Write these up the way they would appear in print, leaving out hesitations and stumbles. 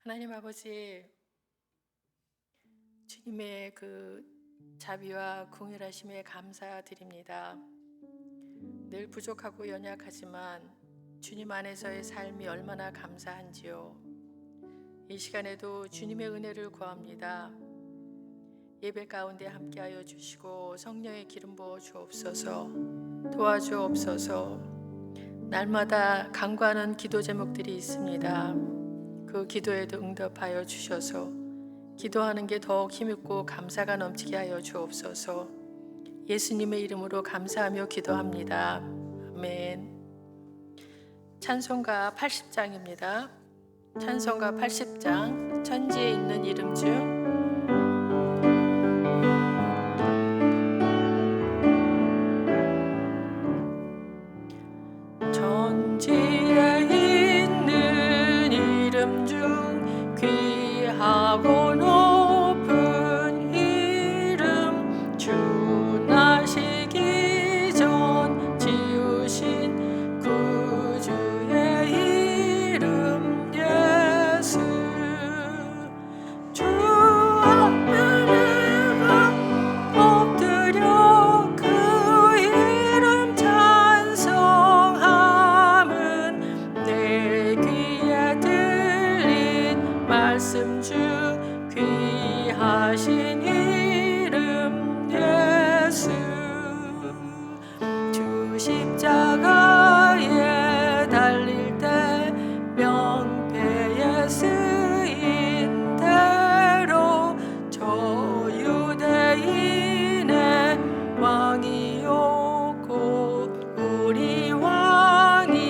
하나님 아버지, 주님의 그 자비와 긍휼하심에 감사드립니다. 늘 부족하고 연약하지만 주님 안에서의 삶이 얼마나 감사한지요. 이 시간에도 주님의 은혜를 구합니다. 예배 가운데 함께하여 주시고 성령의 기름 부어 주옵소서. 도와주옵소서. 날마다 간구하는 기도 제목들이 있습니다. 그 기도에도 응답하여 주셔서 기도하는 게 더욱 힘있고 감사가 넘치게 하여 주옵소서. 예수님의 이름으로 감사하며 기도합니다. 아멘. 찬송가 80장입니다. 찬송가 80장, 천지에 있는 이름 중 천지에 있는 이름 중 귀하고 높은 이름, 주 나시기 전 지으신 구주의 이름 예수. 주 앞에 내가 엎드려 그 이름 찬송함은 내 귀에 들린 말씀 중 귀하신 이름 예수. 주 십자가에 달릴 때 명패에 쓰인 대로 저 유대인의 왕이요 곧 우리 왕이시라.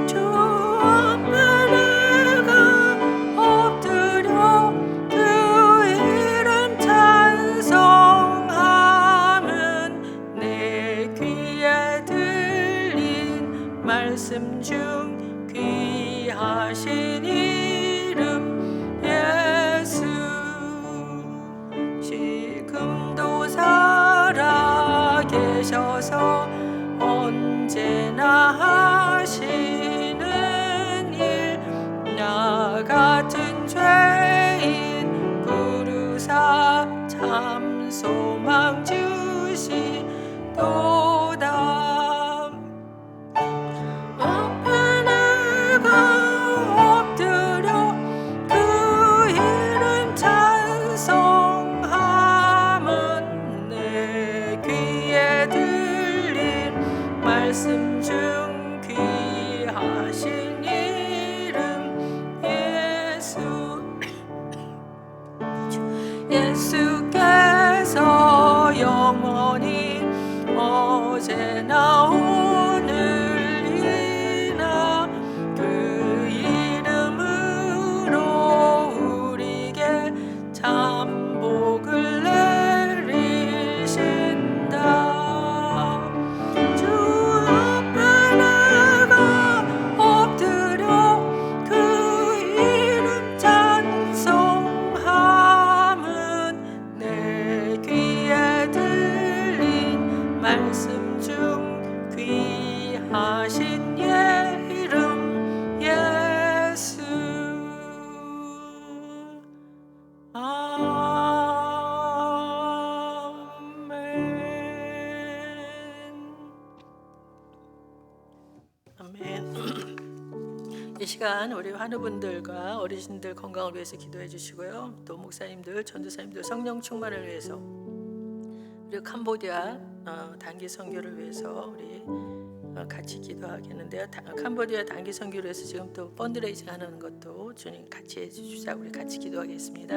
주 앞에 내가 엎드려 그 이름 찬송함은 내 귀에 들린 말씀 중 귀하신 이름 예수. 지금도 살아계셔서 언제나 하시는 일, 나 같은 죄인 부르사 참 소망 주시도다. 앞에 내가 엎드려 그 이름 찬송함은 내 귀에 들린 말씀 중 귀하신 이름 예수. 예수께서 영원히 어제나 오늘이나 그 이름으로 우리에게 참 복을 내리신다. 주 앞에 내가 엎드려 그 이름 찬송함은 내 귀에 들린 말씀 중 귀하신 이름 예수. 아멘. 이 시간 우리 환우분들과 어르신들 건강을 위해서 기도해 주시고요. 또 목사님들, 전도사님들 성령 충만을 위해서, 그리고 캄보디아 단기 선교를 위해서 우리 같이 기도하겠는데요. 캄보디아 단기 선교를 위해서 지금 또 펀드레이징 하는 것도 주님 같이 해주시자. 우리 같이 기도하겠습니다.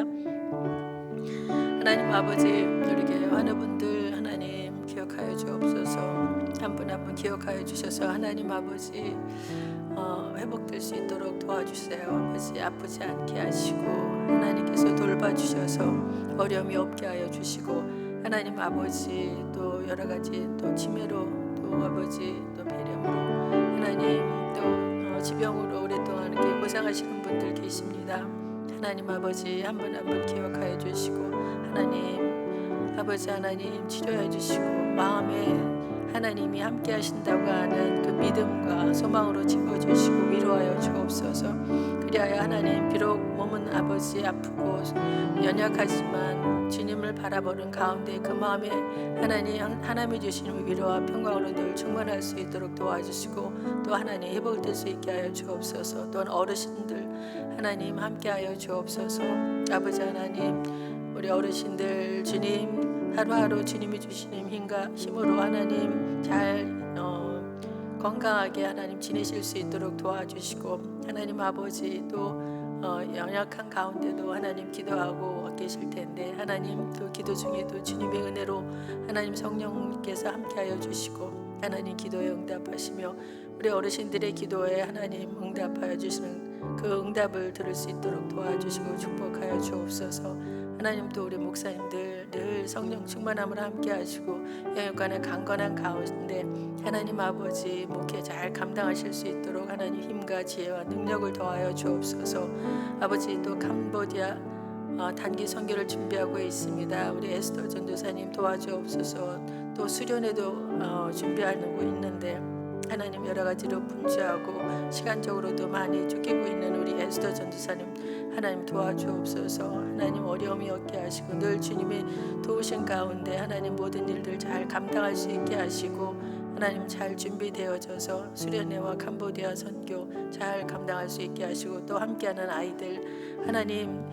하나님 아버지, 우리 교회 환우분들 하나님 기억하여 주옵소서. 한 분 한 분 기억하여 주셔서 하나님 아버지 회복될 수 있도록 도와주세요. 아버지, 아프지 않게 하시고 하나님께서 돌봐주셔서 어려움이 없게 하여 주시고, 하나님 아버지 또 여러 가지 또 치매로 또 아버지 또 폐렴으로 하나님 또 지병으로 오랫동안 이렇게 고생하시는 분들 계십니다. 하나님 아버지 한 분 한 분 기억하여 주시고, 하나님 아버지 하나님 치료해 주시고, 마음에 하나님이 함께 하신다고 하는 그 믿음과 소망으로 채워주시고 위로하여 주옵소서. 그리하여 하나님, 비록 몸은 아버지 아프고 연약하지만 주님을 바라보는 가운데 그 마음에 하나님이 주시는 위로와 평강으로 늘 충만할 수 있도록 도와주시고, 또 하나님 회복될 수 있게 하여 주옵소서. 또한 어르신들 하나님 함께하여 주옵소서. 아버지 하나님, 우리 어르신들 주님 하루하루 주님이 주시는 힘으로 하나님 잘 건강하게 하나님 지내실 수 있도록 도와주시고, 하나님 아버지 또 연약한 가운데도 하나님 기도하고 계실 텐데, 하나님 그 기도 중에도 주님의 은혜로 하나님 성령께서 함께하여 주시고 하나님 기도에 응답하시며 우리 어르신들의 기도에 하나님 응답하여 주시는 그 응답을 들을 수 있도록 도와주시고 축복하여 주옵소서. 하나님, 또 우리 목사님들 늘 성령 충만함을 함께 하시고 영육간의 강건한 가운데 하나님 아버지 목회 잘 감당하실 수 있도록 하나님 힘과 지혜와 능력을 더하여 주옵소서. 아버지, 또 캄보디아 단기 선교를 준비하고 있습니다. 우리 에스더 전도사님 도와주옵소서. 또 수련회도 준비하고 있는데 하나님 여러 가지로 분주하고 시간적으로도 많이 쫓기고 있는 우리 에스더 전도사님 하나님 도와주옵소서. 하나님 어려움이 없게 하시고 늘 주님의 도우신 가운데 하나님 모든 일들 잘 감당할 수 있게 하시고 하나님 잘 준비되어져서 수련회와 캄보디아 선교 잘 감당할 수 있게 하시고, 또 함께하는 아이들 하나님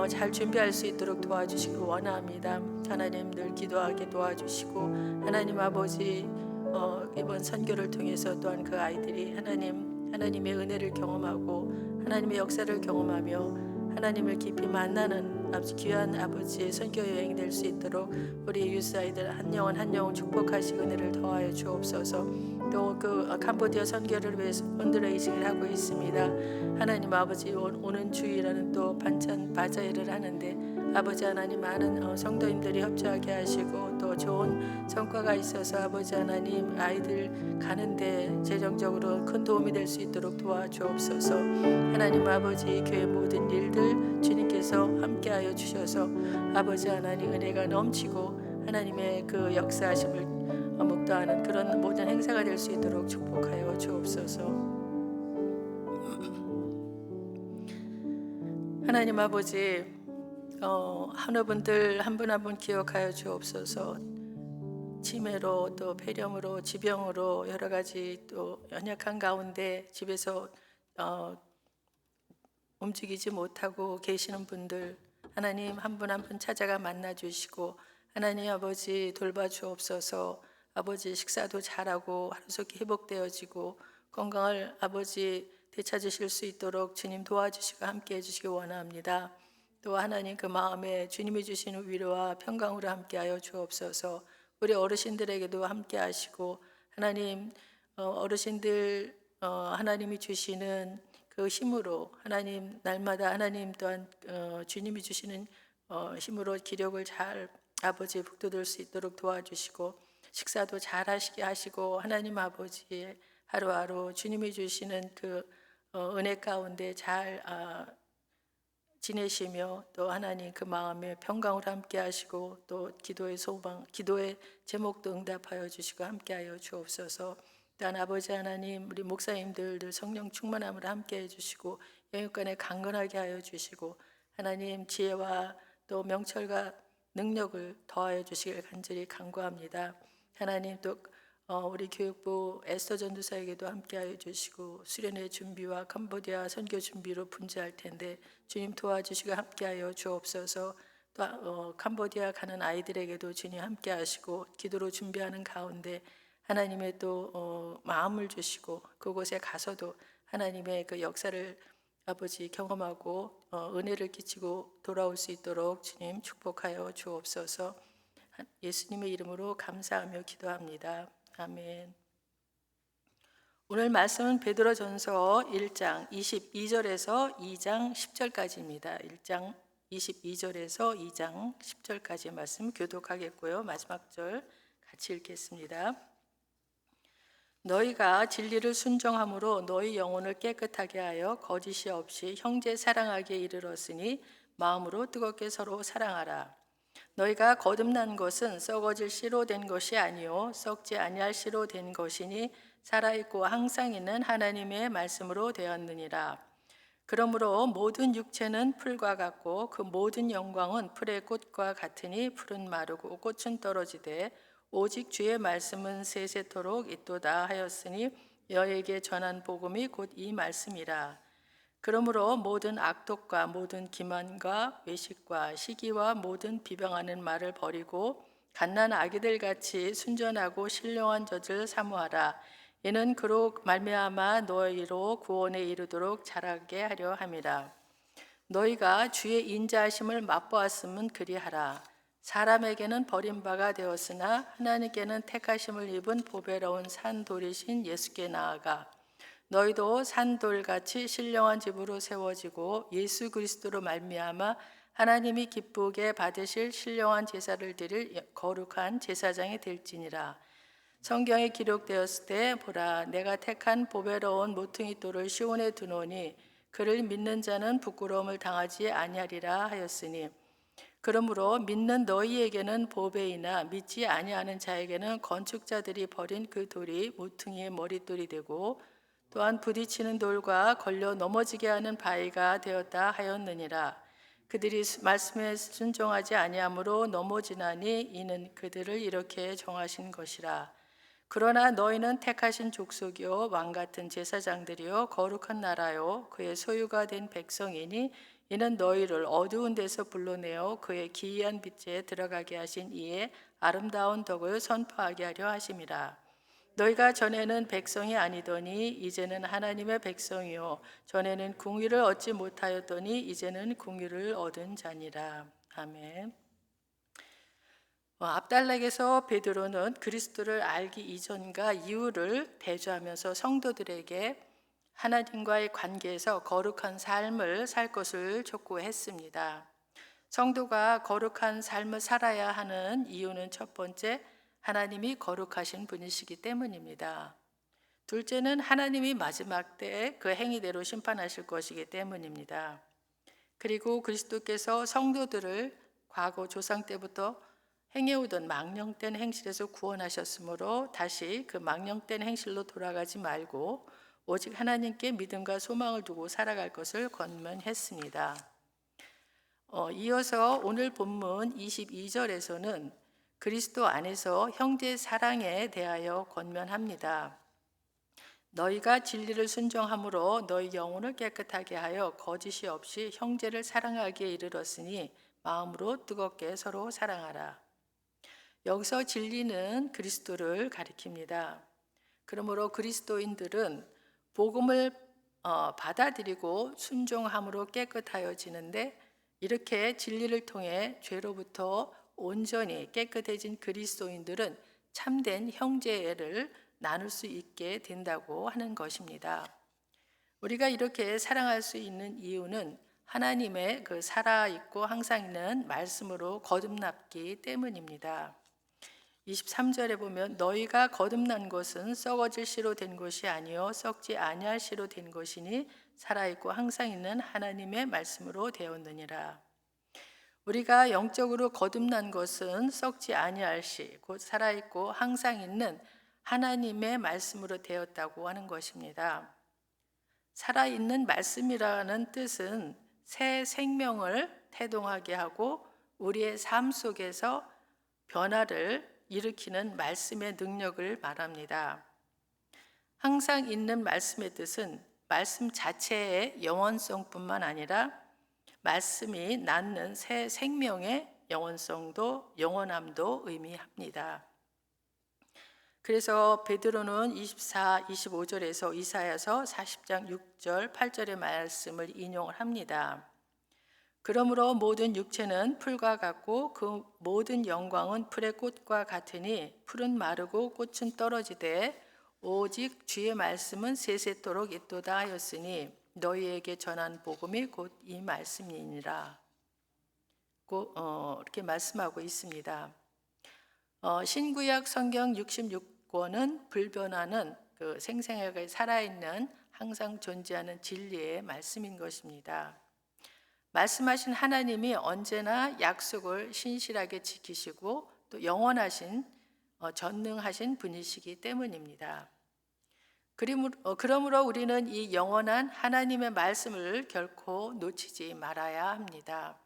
잘 준비할 수 있도록 도와주시기 원합니다. 하나님 늘 기도하게 도와주시고 하나님 아버지 이번 선교를 통해서 또한 그 아이들이 하나님의 은혜를 경험하고 하나님의 역사를 경험하며 하나님을 깊이 만나는 아버지 귀한 아버지의 선교 여행이 될 수 있도록 우리 유스 아이들 한 영혼 한 영혼 축복하시 은혜를 더하여 주옵소서. 또 그 캄보디아 선교를 위해서 펀드레이징을 하고 있습니다. 하나님 아버지, 오는 주일에는 또 반찬 바자회를 하는데 아버지 하나님 많은 성도님들이 협조하게 하시고 또 좋은 성과가 있어서 아버지 하나님 아이들 가는데 재정적으로 큰 도움이 될 수 있도록 도와주옵소서. 하나님 아버지, 교회 모든 일들 주님께서 함께하여 주셔서 아버지 하나님 은혜가 넘치고 하나님의 그 역사하심을 목도하는 그런 모든 행사가 될 수 있도록 축복하여 주옵소서. 하나님 아버지, 한우분들 한 분 한 분 기억하여 주옵소서. 치매로 또 폐렴으로 지병으로 여러 가지 또 연약한 가운데 집에서 움직이지 못하고 계시는 분들 하나님 한 분 한 분 찾아가 만나 주시고 하나님 아버지 돌봐 주옵소서. 아버지 식사도 잘하고 하루속히 회복되어지고 건강을 아버지 되찾으실 수 있도록 주님 도와주시고 함께 해주시기 원합니다. 또 하나님 그 마음에 주님이 주시는 위로와 평강으로 함께하여 주옵소서. 우리 어르신들에게도 함께하시고 하나님 어르신들 하나님이 주시는 그 힘으로 하나님 날마다 하나님 또한 주님이 주시는 힘으로 기력을 잘 아버지 북돋을 수 있도록 도와주시고 식사도 잘 하시게 하시고 하나님 아버지의 하루하루 주님이 주시는 그 은혜 가운데 잘 지내시며 또 하나님 그 마음에 평강으로 함께 하시고 또 기도의 소망, 기도의 제목도 응답하여 주시고 함께하여 주옵소서. 또한 아버지 하나님 우리 목사님들 성령 충만함을 함께 해주시고 영육간에 강건하게 하여 주시고 하나님 지혜와 또 명철과 능력을 더하여 주시길 간절히 간구합니다. 하나님 또 우리 교육부 에스더 전도사에게도 함께하여 주시고 수련회 준비와 캄보디아 선교 준비로 분주할 텐데 주님 도와주시고 함께하여 주옵소서. 또 캄보디아 가는 아이들에게도 주님 함께하시고 기도로 준비하는 가운데 하나님의 또 마음을 주시고 그곳에 가서도 하나님의 그 역사를 아버지 경험하고 은혜를 끼치고 돌아올 수 있도록 주님 축복하여 주옵소서. 예수님의 이름으로 감사하며 기도합니다. 아멘. 오늘 말씀은 베드로전서 1장 22절에서 2장 10절까지입니다. 1장 22절에서 2장 10절까지 말씀 교독하겠고요. 마지막 절 같이 읽겠습니다. 너희가 진리를 순종함으로 너희 영혼을 깨끗하게 하여 거짓이 없이 형제 사랑하기에 이르렀으니 마음으로 뜨겁게 서로 사랑하라. 너희가 거듭난 것은 썩어질 씨로 된 것이 아니요 썩지 아니할 씨로 된 것이니 살아있고 항상 있는 하나님의 말씀으로 되었느니라. 그러므로 모든 육체는 풀과 같고 그 모든 영광은 풀의 꽃과 같으니 풀은 마르고 꽃은 떨어지되 오직 주의 말씀은 세세토록 있도다 하였으니 너희에게 전한 복음이 곧 이 말씀이라. 그러므로 모든 악독과 모든 기만과 외식과 시기와 모든 비방하는 말을 버리고 갓난 아기들 같이 순전하고 신령한 젖을 사모하라. 이는 그로 말미암아 너희로 구원에 이르도록 자라게 하려 함이라. 너희가 주의 인자하심을 맛보았으면 그리하라. 사람에게는 버림바가 되었으나 하나님께는 택하심을 입은 보배로운 산돌이신 예수께 나아가 너희도 산돌같이 신령한 집으로 세워지고 예수 그리스도로 말미암아 하나님이 기쁘게 받으실 신령한 제사를 드릴 거룩한 제사장이 될지니라. 성경에 기록되었을 때 보라 내가 택한 보배로운 모퉁이 돌을 시온에 두노니 그를 믿는 자는 부끄러움을 당하지 아니하리라 하였으니 그러므로 믿는 너희에게는 보배이나 믿지 아니하는 자에게는 건축자들이 버린 그 돌이 모퉁이의 머릿돌이 되고 또한 부딪히는 돌과 걸려 넘어지게 하는 바위가 되었다 하였느니라. 그들이 말씀에 순종하지 아니하므로 넘어지나니 이는 그들을 이렇게 정하신 것이라. 그러나 너희는 택하신 족속이요 왕 같은 제사장들이요 거룩한 나라요 그의 소유가 된 백성이니 이는 너희를 어두운 데서 불러내어 그의 기이한 빛에 들어가게 하신 이의 아름다운 덕을 선포하게 하려 하심이라. 너희가 전에는 백성이 아니더니 이제는 하나님의 백성이요 전에는 궁유를 얻지 못하였더니 이제는 궁유를 얻은 자니라. 아멘. 앞단락에서 베드로는 그리스도를 알기 이전과 이후를 대조하면서 성도들에게 하나님과의 관계에서 거룩한 삶을 살 것을 촉구했습니다. 성도가 거룩한 삶을 살아야 하는 이유는 첫 번째, 하나님이 거룩하신 분이시기 때문입니다. 둘째는 하나님이 마지막 때에 그 행위대로 심판하실 것이기 때문입니다. 그리고 그리스도께서 성도들을 과거 조상 때부터 행해오던 망령된 행실에서 구원하셨으므로 다시 그 망령된 행실로 돌아가지 말고 오직 하나님께 믿음과 소망을 두고 살아갈 것을 권면했습니다. 이어서 오늘 본문 22절에서는 그리스도 안에서 형제 사랑에 대하여 권면합니다. 너희가 진리를 순종함으로 너희 영혼을 깨끗하게 하여 거짓이 없이 형제를 사랑하기에 이르렀으니 마음으로 뜨겁게 서로 사랑하라. 여기서 진리는 그리스도를 가리킵니다. 그러므로 그리스도인들은 복음을 받아들이고 순종함으로 깨끗하여지는데 이렇게 진리를 통해 죄로부터 온전히 깨끗해진 그리스도인들은 참된 형제를 나눌 수 있게 된다고 하는 것입니다. 우리가 이렇게 사랑할 수 있는 이유는 하나님의 그 살아있고 항상 있는 말씀으로 거듭났기 때문입니다. 23절에 보면 너희가 거듭난 것은 썩어질 씨로 된 것이 아니요 썩지 아니할 씨로 된 것이니 살아있고 항상 있는 하나님의 말씀으로 되었느니라. 우리가 영적으로 거듭난 것은 썩지 아니할 씨, 곧 살아있고 항상 있는 하나님의 말씀으로 되었다고 하는 것입니다. 살아있는 말씀이라는 뜻은 새 생명을 태동하게 하고 우리의 삶 속에서 변화를 일으키는 말씀의 능력을 말합니다. 항상 있는 말씀의 뜻은 말씀 자체의 영원성뿐만 아니라 말씀이 낳는 새 생명의 영원성도 영원함도 의미합니다. 그래서 베드로는 24, 25절에서 이사야서 40장 6절, 8절의 말씀을 인용을 합니다. 그러므로 모든 육체는 풀과 같고 그 모든 영광은 풀의 꽃과 같으니 풀은 마르고 꽃은 떨어지되 오직 주의 말씀은 세세토록 있도다 하였으니 너희에게 전한 복음이 곧 이 말씀이니라. 이렇게 말씀하고 있습니다. 신구약 성경 66권은 불변하는 그 생생하게 살아있는 항상 존재하는 진리의 말씀인 것입니다. 말씀하신 하나님이 언제나 약속을 신실하게 지키시고 또 영원하신 전능하신 분이시기 때문입니다. 그러므로 우리는 이 영원한 하나님의 말씀을 결코 놓치지 말아야 합니다.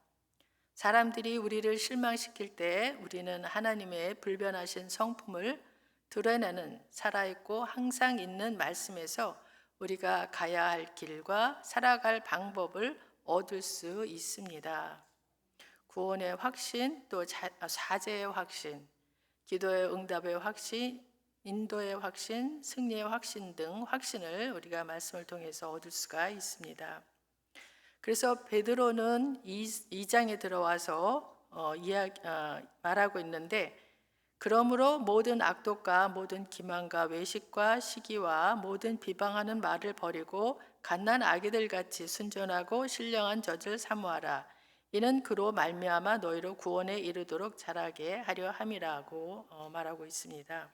사람들이 우리를 실망시킬 때 우리는 하나님의 불변하신 성품을 드러내는 살아있고 항상 있는 말씀에서 우리가 가야 할 길과 살아갈 방법을 얻을 수 있습니다. 구원의 확신, 또 사죄의 확신, 기도의 응답의 확신, 인도의 확신, 승리의 확신 등 확신을 우리가 말씀을 통해서 얻을 수가 있습니다. 그래서 베드로는 2장에 들어와서 말하고 있는데, 그러므로 모든 악독과 모든 기만과 외식과 시기와 모든 비방하는 말을 버리고 갓난 아기들 같이 순전하고 신령한 젖을 사모하라. 이는 그로 말미암아 너희로 구원에 이르도록 자라게 하려 함이라고 말하고 있습니다.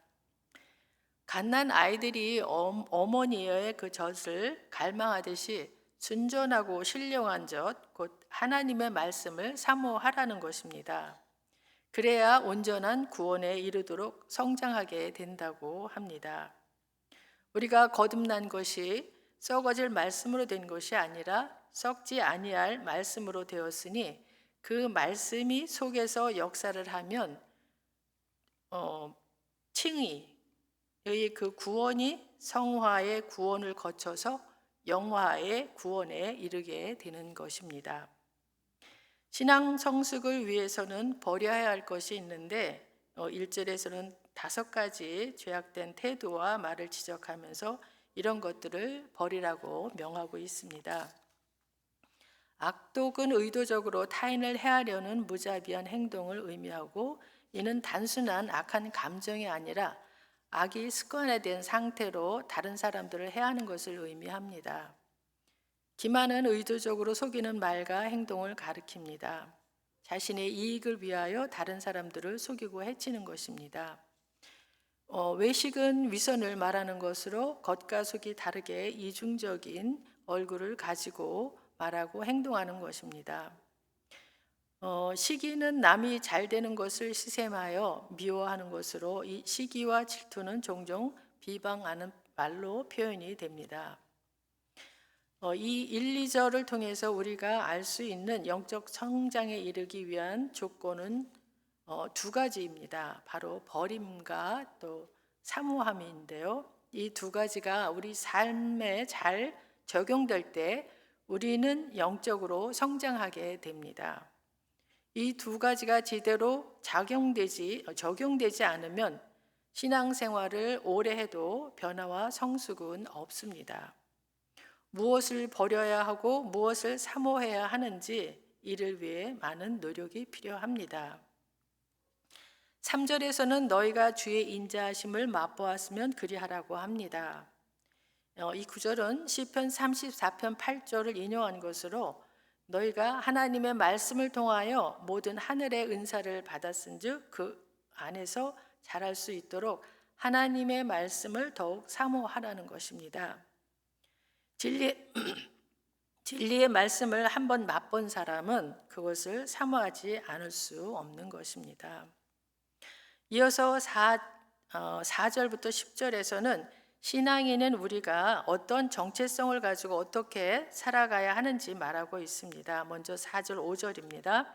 갓난 아이들이 어머니의 그 젖을 갈망하듯이 순전하고 신령한 젖, 곧 하나님의 말씀을 사모하라는 것입니다. 그래야 온전한 구원에 이르도록 성장하게 된다고 합니다. 우리가 거듭난 것이 썩어질 말씀으로 된 것이 아니라 썩지 아니할 말씀으로 되었으니, 그 말씀이 속에서 역사를 하면 칭의의 그 구원이 성화의 구원을 거쳐서 영화의 구원에 이르게 되는 것입니다. 신앙 성숙을 위해서는 버려야 할 것이 있는데 1절에서는 5가지 죄악된 태도와 말을 지적하면서 이런 것들을 버리라고 명하고 있습니다. 악독은 의도적으로 타인을 해하려는 무자비한 행동을 의미하고, 이는 단순한 악한 감정이 아니라 악이 습관화된 상태로 다른 사람들을 해하는 것을 의미합니다. 기만은 의도적으로 속이는 말과 행동을 가리킵니다. 자신의 이익을 위하여 다른 사람들을 속이고 해치는 것입니다. 외식은 위선을 말하는 것으로 겉과 속이 다르게 이중적인 얼굴을 가지고 말하고 행동하는 것입니다. 시기는 남이 잘 되는 것을 시샘하여 미워하는 것으로, 이 시기와 질투는 종종 비방하는 말로 표현이 됩니다. 이 1, 2절을 통해서 우리가 알 수 있는 영적 성장에 이르기 위한 조건은 2가지입니다. 바로 버림과 또 사모함인데요. 이 2가지가 우리 삶에 잘 적용될 때 우리는 영적으로 성장하게 됩니다. 이 2가지가 제대로 적용되지 않으면 신앙생활을 오래 해도 변화와 성숙은 없습니다. 무엇을 버려야 하고 무엇을 사모해야 하는지 이를 위해 많은 노력이 필요합니다. 3절에서는 너희가 주의 인자하심을 맛보았으면 그리하라고 합니다. 이 구절은 시편 34편 8절을 인용한 것으로, 너희가 하나님의 말씀을 통하여 모든 하늘의 은사를 받았은즉 그 안에서 자랄 수 있도록 하나님의 말씀을 더욱 사모하라는 것입니다. 진리의 말씀을 한번 맛본 사람은 그것을 사모하지 않을 수 없는 것입니다. 이어서 4절부터 10절에서는 신앙인은 우리가 어떤 정체성을 가지고 어떻게 살아가야 하는지 말하고 있습니다. 먼저 4절 5절입니다.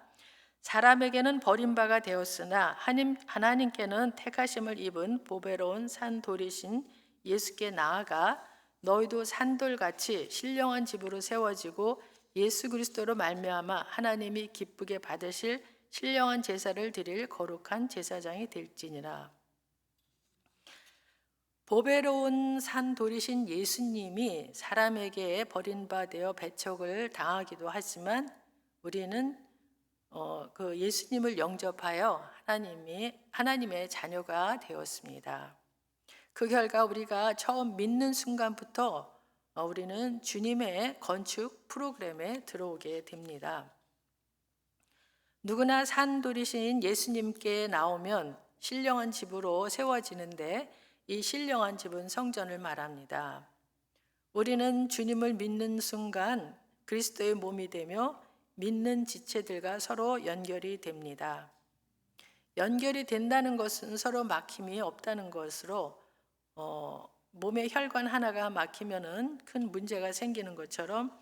사람에게는 버림바가 되었으나 하나님께는 택하심을 입은 보배로운 산돌이신 예수께 나아가 너희도 산돌같이 신령한 집으로 세워지고 예수 그리스도로 말미암아 하나님이 기쁘게 받으실 신령한 제사를 드릴 거룩한 제사장이 될지니라. 보배로운 산돌이신 예수님이 사람에게 버림받아 배척을 당하기도 하지만 우리는 그 예수님을 영접하여 하나님의 자녀가 되었습니다. 그 결과 우리가 처음 믿는 순간부터 우리는 주님의 건축 프로그램에 들어오게 됩니다. 누구나 산돌이신 예수님께 나오면 신령한 집으로 세워지는데, 이 신령한 집은 성전을 말합니다. 우리는 주님을 믿는 순간 그리스도의 몸이 되며 믿는 지체들과 서로 연결이 됩니다. 연결이 된다는 것은 서로 막힘이 없다는 것으로 몸의 혈관 하나가 막히면은 큰 문제가 생기는 것처럼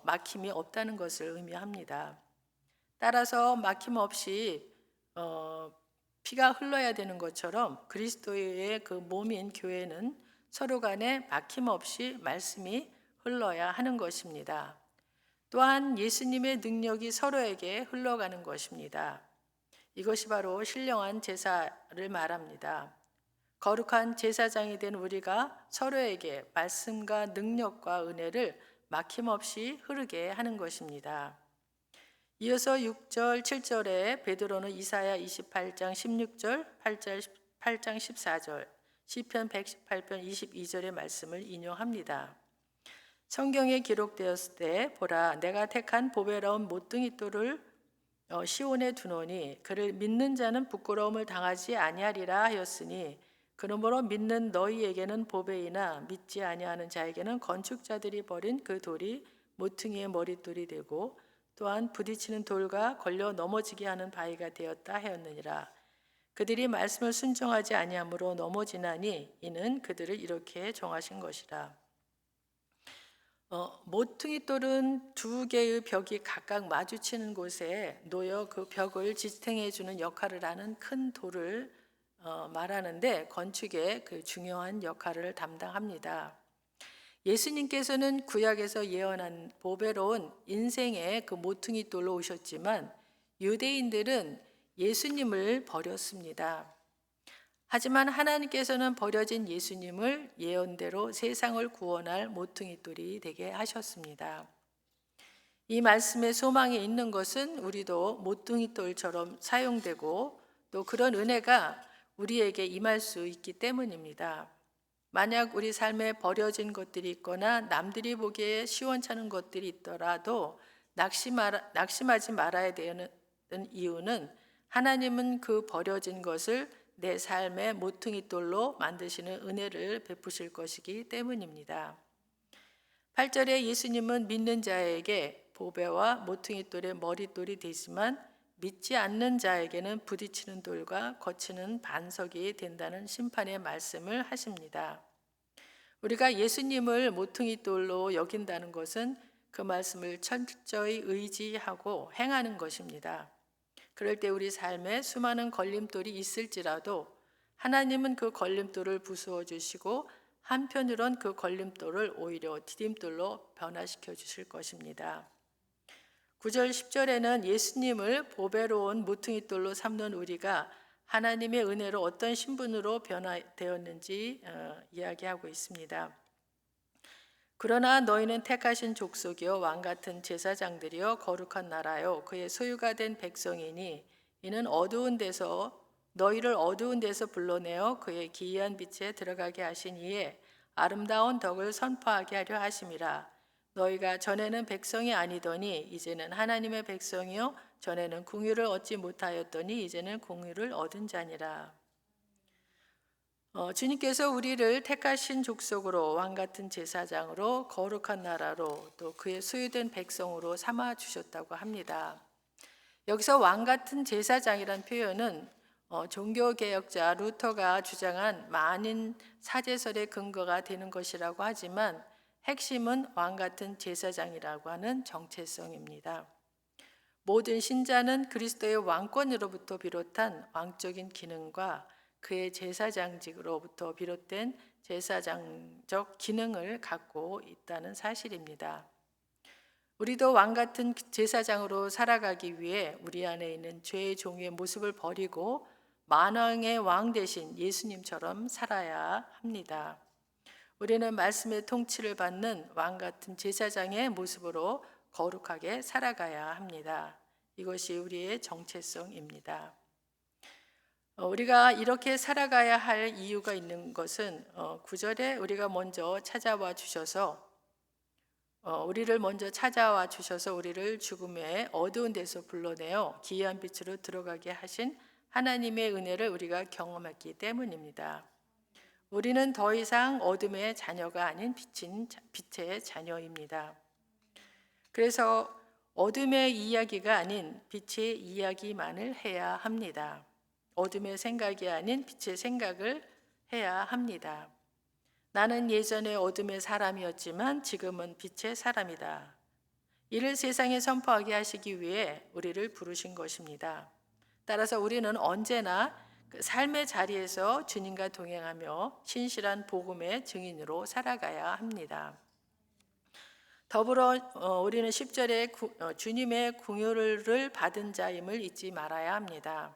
막힘이 없다는 것을 의미합니다. 따라서 막힘 없이 피가 흘러야 되는 것처럼 그리스도의 그 몸인 교회는 서로 간에 막힘 없이 말씀이 흘러야 하는 것입니다. 또한 예수님의 능력이 서로에게 흘러가는 것입니다. 이것이 바로 신령한 제사를 말합니다. 거룩한 제사장이 된 우리가 서로에게 말씀과 능력과 은혜를 막힘없이 흐르게 하는 것입니다. 이어서 6절, 7절에 베드로는 이사야 28장 16절, 8장 14절, 시편 118편 22절의 말씀을 인용합니다. 성경에 기록되었을 때 보라 내가 택한 보배로운 모퉁이 돌을 시온에 두노니 그를 믿는 자는 부끄러움을 당하지 아니하리라 하였으니 그러므로 믿는 너희에게는 보배이나 믿지 아니하는 자에게는 건축자들이 버린 그 돌이 모퉁이의 머릿돌이 되고 또한 부딪히는 돌과 걸려 넘어지게 하는 바위가 되었다 하였느니라. 그들이 말씀을 순종하지 아니함으로 넘어지나니 이는 그들을 이렇게 정하신 것이라. 모퉁이 돌은 두 개의 벽이 각각 마주치는 곳에 놓여 그 벽을 지탱해 주는 역할을 하는 큰 돌을 말하는데 건축의 그 중요한 역할을 담당합니다. 예수님께서는 구약에서 예언한 보배로운 인생의 그 모퉁이 돌로 오셨지만 유대인들은 예수님을 버렸습니다. 하지만 하나님께서는 버려진 예수님을 예언대로 세상을 구원할 모퉁이 돌이 되게 하셨습니다. 이 말씀에 소망이 있는 것은 우리도 모퉁이 돌처럼 사용되고 또 그런 은혜가 우리에게 임할 수 있기 때문입니다. 만약 우리 삶에 버려진 것들이 있거나 남들이 보기에 시원찮은 것들이 있더라도 낙심하지 말아야 되는 이유는 하나님은 그 버려진 것을 내 삶의 모퉁이 돌로 만드시는 은혜를 베푸실 것이기 때문입니다. 8절에 예수님은 믿는 자에게 보배와 모퉁이 돌의 머릿돌이 되지만 믿지 않는 자에게는 부딪히는 돌과 거치는 반석이 된다는 심판의 말씀을 하십니다. 우리가 예수님을 모퉁이 돌로 여긴다는 것은 그 말씀을 철저히 의지하고 행하는 것입니다. 그럴 때 우리 삶에 수많은 걸림돌이 있을지라도 하나님은 그 걸림돌을 부수어 주시고 한편으론 그 걸림돌을 오히려 디딤돌로 변화시켜 주실 것입니다. 9절 10절에는 예수님을 보배로운 모퉁이 돌로 삼는 우리가 하나님의 은혜로 어떤 신분으로 변화되었는지 이야기하고 있습니다. 그러나 너희는 택하신 족속이요 왕같은 제사장들이요 거룩한 나라요 그의 소유가 된 백성이니 이는 너희를 어두운 데서 불러내어 그의 기이한 빛에 들어가게 하신 이에 아름다운 덕을 선포하게 하려 하심이라. 너희가 전에는 백성이 아니더니 이제는 하나님의 백성이요 전에는 공의를 얻지 못하였더니 이제는 공의를 얻은 자니라. 주님께서 우리를 택하신 족속으로 왕같은 제사장으로 거룩한 나라로 또 그의 소유된 백성으로 삼아 주셨다고 합니다. 여기서 왕같은 제사장이란 표현은 종교개혁자 루터가 주장한 만인 사제설의 근거가 되는 것이라고 하지만 핵심은 왕같은 제사장이라고 하는 정체성입니다. 모든 신자는 그리스도의 왕권으로부터 비롯한 왕적인 기능과 그의 제사장직으로부터 비롯된 제사장적 기능을 갖고 있다는 사실입니다. 우리도 왕같은 제사장으로 살아가기 위해 우리 안에 있는 죄의 종의 모습을 버리고 만왕의 왕 대신 예수님처럼 살아야 합니다. 우리는 말씀의 통치를 받는 왕같은 제사장의 모습으로 거룩하게 살아가야 합니다. 이것이 우리의 정체성입니다. 우리가 이렇게 살아가야 할 이유가 있는 것은 9절에 우리가 먼저 찾아와 주셔서 우리를 죽음의 어두운 데서 불러내어 기이한 빛으로 들어가게 하신 하나님의 은혜를 우리가 경험했기 때문입니다. 우리는 더 이상 어둠의 자녀가 아닌 빛의 자녀입니다. 그래서 어둠의 이야기가 아닌 빛의 이야기만을 해야 합니다. 어둠의 생각이 아닌 빛의 생각을 해야 합니다. 나는 예전에 어둠의 사람이었지만 지금은 빛의 사람이다. 이를 세상에 선포하게 하시기 위해 우리를 부르신 것입니다. 따라서 우리는 언제나 그 삶의 자리에서 주님과 동행하며 신실한 복음의 증인으로 살아가야 합니다. 더불어 우리는 10절에 주님의 긍휼을 받은 자임을 잊지 말아야 합니다.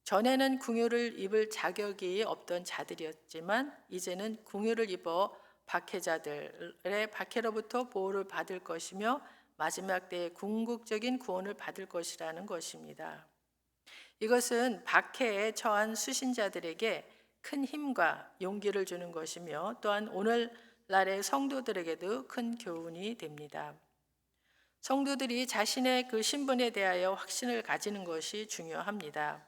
전에는 긍휼을 입을 자격이 없던 자들이었지만 이제는 긍휼을 입어 박해자들의 박해로부터 보호를 받을 것이며 마지막 때에 궁극적인 구원을 받을 것이라는 것입니다. 이것은 박해에 처한 수신자들에게 큰 힘과 용기를 주는 것이며 또한 오늘날의 성도들에게도 큰 교훈이 됩니다. 성도들이 자신의 그 신분에 대하여 확신을 가지는 것이 중요합니다.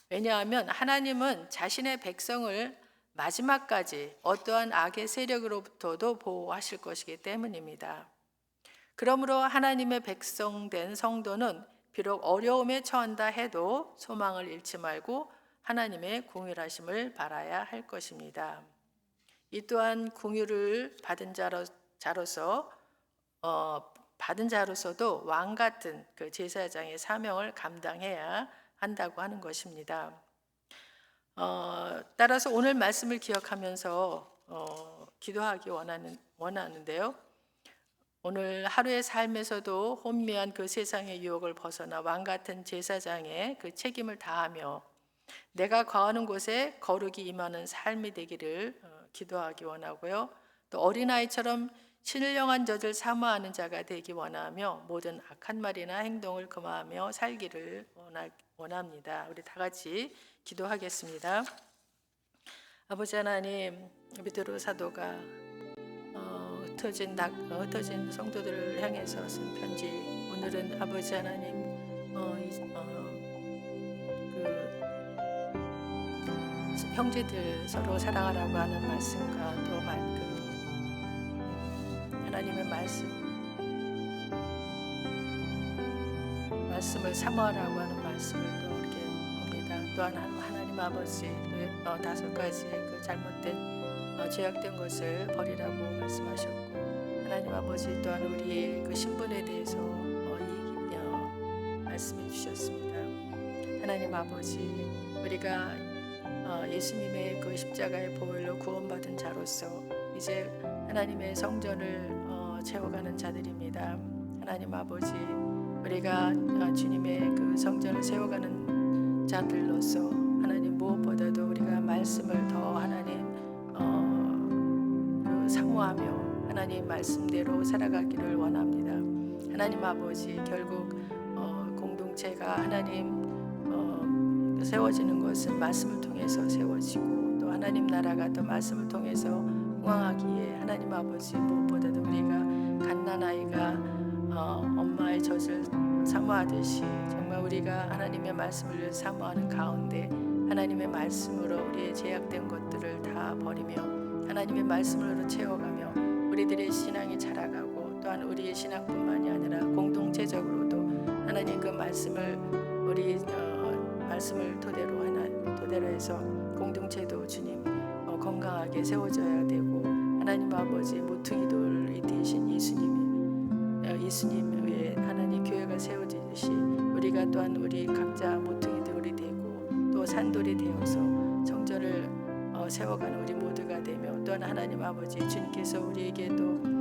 왜냐하면 하나님은 자신의 백성을 마지막까지 어떠한 악의 세력으로부터도 보호하실 것이기 때문입니다. 그러므로 하나님의 백성된 성도는 비록 어려움에 처한다 해도 소망을 잃지 말고 하나님의 긍휼하심을 바라야 할 것입니다. 이 또한 긍휼을 받은 자로서도 왕 같은 그 제사장의 사명을 감당해야 한다고 하는 것입니다. 따라서 오늘 말씀을 기억하면서 기도하기 원하는데요. 오늘 하루의 삶에서도 혼미한 그 세상의 유혹을 벗어나 왕 같은 제사장의 그 책임을 다하며 내가 거하는 곳에 거룩이 임하는 삶이 되기를 기도하기 원하고요. 또 어린아이처럼 신령한 젖을 사모하는 자가 되기 원하며 모든 악한 말이나 행동을 금하며 살기를 원합니다. 우리 다 같이 기도하겠습니다. 아버지 하나님, 베드로 사도가 흩어진 성도들을 향해서 쓴 편지, 오늘은 아버지 하나님 그 형제들 서로 사랑하라고 하는 말씀과 또 하나님의 말씀을 사모하라고 하는 말씀을 또 이렇게 봅니다. 또한 하나님 아버지 5가지 그 잘못된 죄악된 것을 버리라고 말씀하셨고, 하나님 아버지 또한 우리의 그 신분에 대해서 말씀해 주셨습니다. 하나님 아버지, 우리가 예수님의 그 십자가의 보혈로 구원받은 자로서 이제 하나님의 성전을 채워가는 자들입니다. 하나님 아버지, 우리가 주님의 그 성전을 세워가는 자들로서 하나님 무엇보다도 우리가 말씀을 더 하나님 사모하며 하나님 말씀대로 살아가기를 원합니다. 하나님 아버지, 결국 공동체가 하나님 세워지는 것은 말씀을 통해서 세워지고 또 하나님 나라가 또 말씀을 통해서 흥왕하기에 하나님 아버지, 무엇보다도 우리가 갓난아이가 엄마의 젖을 사모하듯이 정말 우리가 하나님의 말씀을 사모하는 가운데 하나님의 말씀으로 우리의 제약된 것들을 다 버리며 하나님의 말씀으로 채워가며 우리들의 신앙이 자라가고 또한 우리의 신앙뿐만이 아니라 공동체적으로도 하나님 그 말씀을 우리 말씀을 토대로 해서 공동체도 주님 건강하게 세워져야 되고, 하나님 아버지 모퉁이돌이 되신 예수님 위에 하나님 교회가 세워지듯이 우리가 또한 우리 각자 모퉁이돌이 되고 또 산돌이 되어서 성전을 세워가는 우리 모두가 되며, 또한 하나님 아버지 주님께서 우리에게도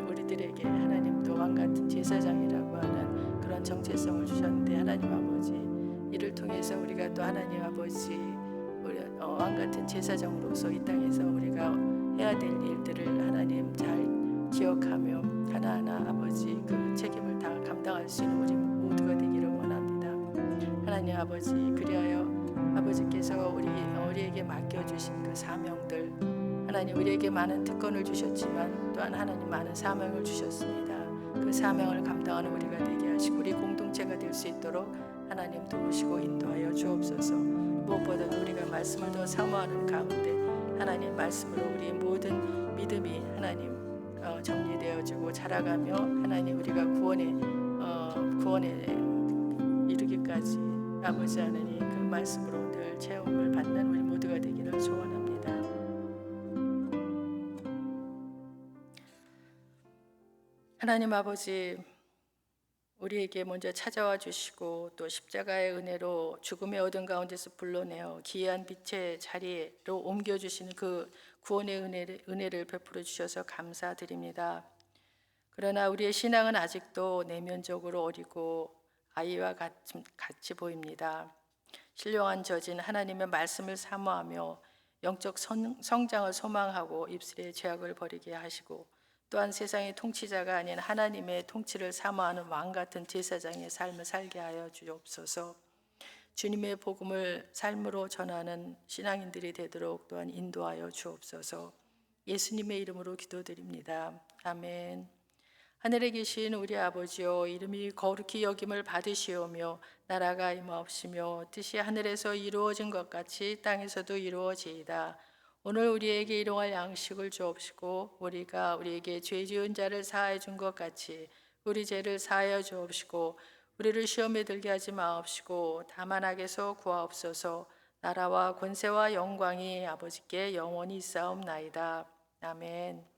우리들에게 하나님 또 왕같은 제사장이라고 하는 그런 정체성을 주셨는데, 하나님 아버지 이를 통해서 우리가 또 하나님 아버지 우리 왕같은 제사장으로서 이 땅에서 우리가 해야 될 일들을 하나님 잘 기억하며 하나하나 아버지 그 책임을 다 감당할 수 있는 우리 모두가 되기를 원합니다. 하나님 아버지, 그리하여 아버지께서 우리에게 맡겨주신 그 사명들, 하나님 우리에게 많은 특권을 주셨지만 또한 하나님 많은 사명을 주셨습니다. 그 사명을 감당하는 우리가 되게 하시고 우리 공동체가 될 수 있도록 하나님 도우시고 인도하여 주옵소서. 무엇보다도 우리가 말씀을 더 사모하는 가운데 하나님 말씀으로 우리 모든 믿음이 하나님 정리되어지고 자라가며 하나님 우리가 구원에 이르기까지 아버지 하나님 그 말씀으로 늘 체험을 받는 우리 모두가 되기를 소원합니다. 하나님 아버지, 우리에게 먼저 찾아와 주시고 또 십자가의 은혜로 죽음의 어둠 가운데서 불러내어 기이한 빛의 자리로 옮겨주시는 그 구원의 은혜를 베풀어 주셔서 감사드립니다. 그러나 우리의 신앙은 아직도 내면적으로 어리고 아이와 같이 보입니다. 신령한 저진 하나님의 말씀을 사모하며 영적 성장을 소망하고 입술의 죄악을 버리게 하시고 또한 세상의 통치자가 아닌 하나님의 통치를 사모하는 왕 같은 제사장의 삶을 살게 하여 주옵소서. 주님의 복음을 삶으로 전하는 신앙인들이 되도록 또한 인도하여 주옵소서. 예수님의 이름으로 기도드립니다. 아멘. 하늘에 계신 우리 아버지여, 이름이 거룩히 여김을 받으시오며 나라가 임하옵시며 뜻이 하늘에서 이루어진 것 같이 땅에서도 이루어지이다. 오늘 우리에게 일용할 양식을 주옵시고 우리가 우리에게 죄 지은 자를 사하여 준 것 같이 우리 죄를 사하여 주옵시고 우리를 시험에 들게 하지 마옵시고 다만 악에서 구하옵소서. 나라와 권세와 영광이 아버지께 영원히 있사옵나이다. 아멘.